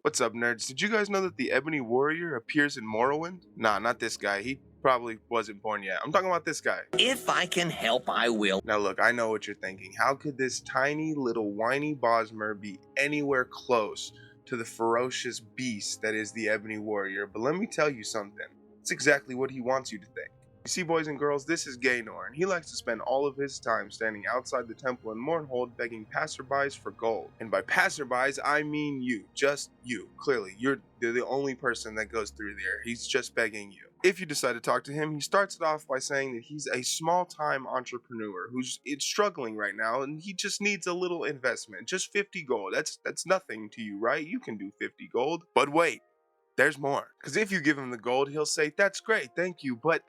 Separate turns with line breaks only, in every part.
What's up, nerds? Did you guys know that the Ebony Warrior appears in Morrowind? Nah, not this guy. He probably wasn't born yet. I'm talking about this guy.
If I can help, I will.
Now look, I know what you're thinking. How could this tiny little whiny Bosmer be anywhere close to the ferocious beast that is the Ebony Warrior? But let me tell you something. It's exactly what he wants you to think. You see, boys and girls, this is Gaynor, and he likes to spend all of his time standing outside the temple in Mournhold begging passerbys for gold. And by passerbys, I mean you. Just you. Clearly, you're the only person that goes through there. He's just begging you. If you decide to talk to him, he starts it off by saying that he's a small-time entrepreneur who's struggling right now, and he just needs a little investment. Just 50 gold. That's nothing to you, right? You can do 50 gold. But wait. There's more. Because if you give him the gold, he'll say, that's great, thank you, but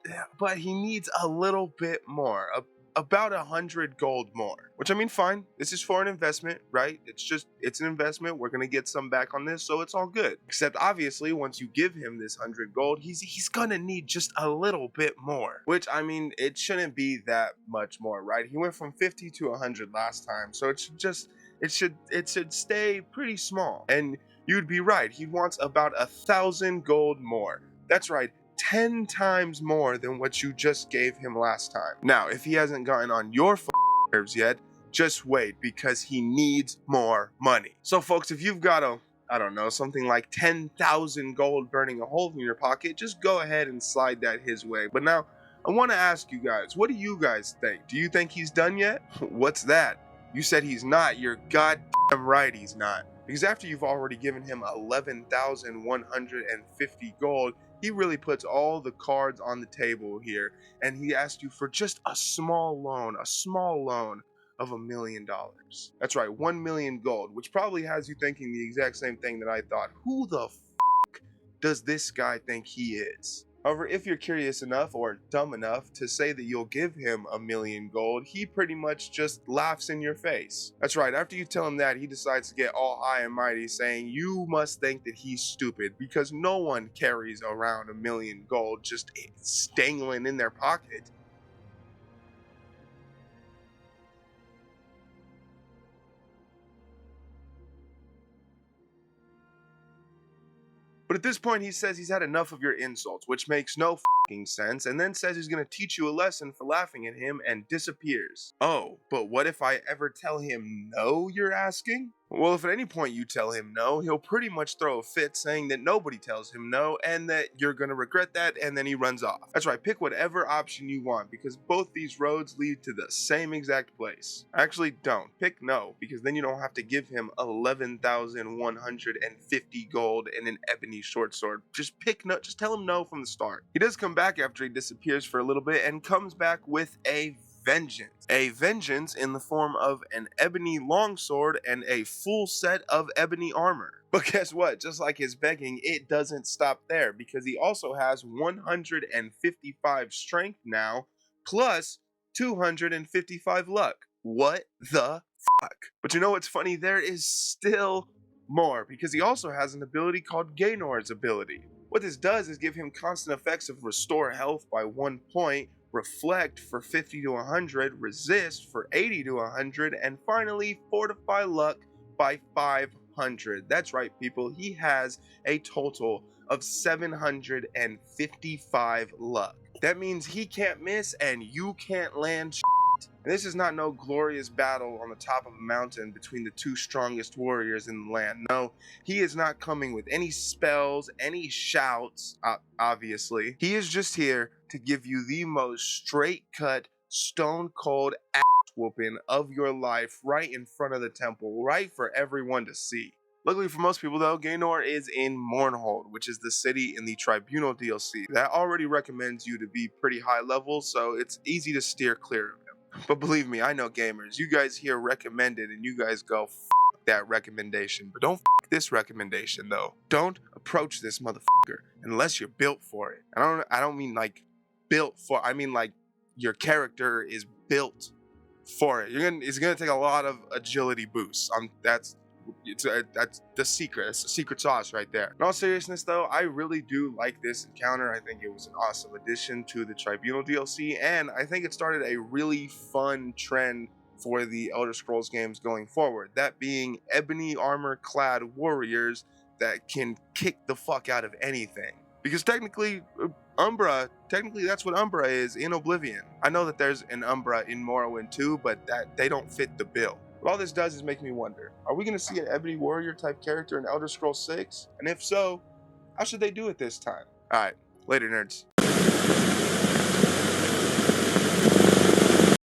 he needs a little bit more, about 100 gold more. Which, I mean, fine, this is for an investment, right? It's an investment, we're gonna get some back on this, so it's all good. Except, obviously, once you give him this 100 gold, he's gonna need just a little bit more. Which, I mean, it shouldn't be that much more, right? He went from 50 to 100 last time, so it should stay pretty small. And you'd be right, he wants about 1,000 gold more. That's right, 10 times more than what you just gave him last time. Now, if he hasn't gotten on your nerves yet, just wait, because he needs more money. So folks, if you've got I don't know, something like 10,000 gold burning a hole in your pocket, just go ahead and slide that his way. But now, I want to ask you guys, what do you guys think? Do you think he's done yet? What's that? You said he's not. You're goddamn right he's not. Because after you've already given him 11,150 gold, he really puts all the cards on the table here, and he asked you for just a small loan of $1 million. That's right, 1 million gold, which probably has you thinking the exact same thing that I thought. Who the f*** does this guy think he is? However, if you're curious enough or dumb enough to say that you'll give him 1 million gold, he pretty much just laughs in your face. That's right, after you tell him that, he decides to get all high and mighty, saying you must think that he's stupid because no one carries around 1 million gold just dangling in their pocket. But at this point, he says he's had enough of your insults, which makes no f***ing sense, and then says he's gonna teach you a lesson for laughing at him and disappears. Oh, but what if I ever tell him no, you're asking? Well, if at any point you tell him no, he'll pretty much throw a fit saying that nobody tells him no and that you're gonna regret that, and then he runs off. That's right, pick whatever option you want because both these roads lead to the same exact place. Actually, don't. Pick no, because then you don't have to give him 11,150 gold and an ebony short sword. Just pick no, just tell him no from the start. He does come back after he disappears for a little bit and comes back with a vengeance. A vengeance in the form of an ebony longsword and a full set of ebony armor. But guess what? Just like his begging, it doesn't stop there because he also has 155 strength now, plus 255 luck. What the fuck? But you know what's funny? There is still more because he also has an ability called Gaynor's ability. What this does is give him constant effects of restore health by 1 point, reflect for 50 to 100, resist for 80 to 100, and finally fortify luck by 500. That's right, people, he has a total of 755 luck. That means he can't miss and you can't land shit. And this is not no glorious battle on the top of a mountain between the two strongest warriors in the land. No, he is not coming with any spells, any shouts, obviously. He is just here to give you the most straight-cut, stone-cold ass whooping of your life right in front of the temple, right for everyone to see. Luckily for most people though, Gaynor is in Mournhold, which is the city in the Tribunal DLC. That already recommends you to be pretty high level, so it's easy to steer clear of him. But believe me, I know gamers, you guys hear recommended and you guys go, f that recommendation. But don't f this recommendation though. Don't approach this motherfucker unless you're built for it. I don't mean like built for. I mean, like your character is built for it. It's gonna take a lot of agility boosts. That's the secret. It's the secret sauce right there. In all seriousness, though, I really do like this encounter. I think it was an awesome addition to the Tribunal DLC, and I think it started a really fun trend for the Elder Scrolls games going forward. That being ebony armor-clad warriors that can kick the fuck out of anything. Because technically, technically that's what Umbra is in Oblivion. I know that there's an Umbra in Morrowind too, but that they don't fit the bill. What all this does is make me wonder, are we going to see an Ebony Warrior type character in Elder Scrolls 6? And if so, how should they do it this time? Alright, later nerds.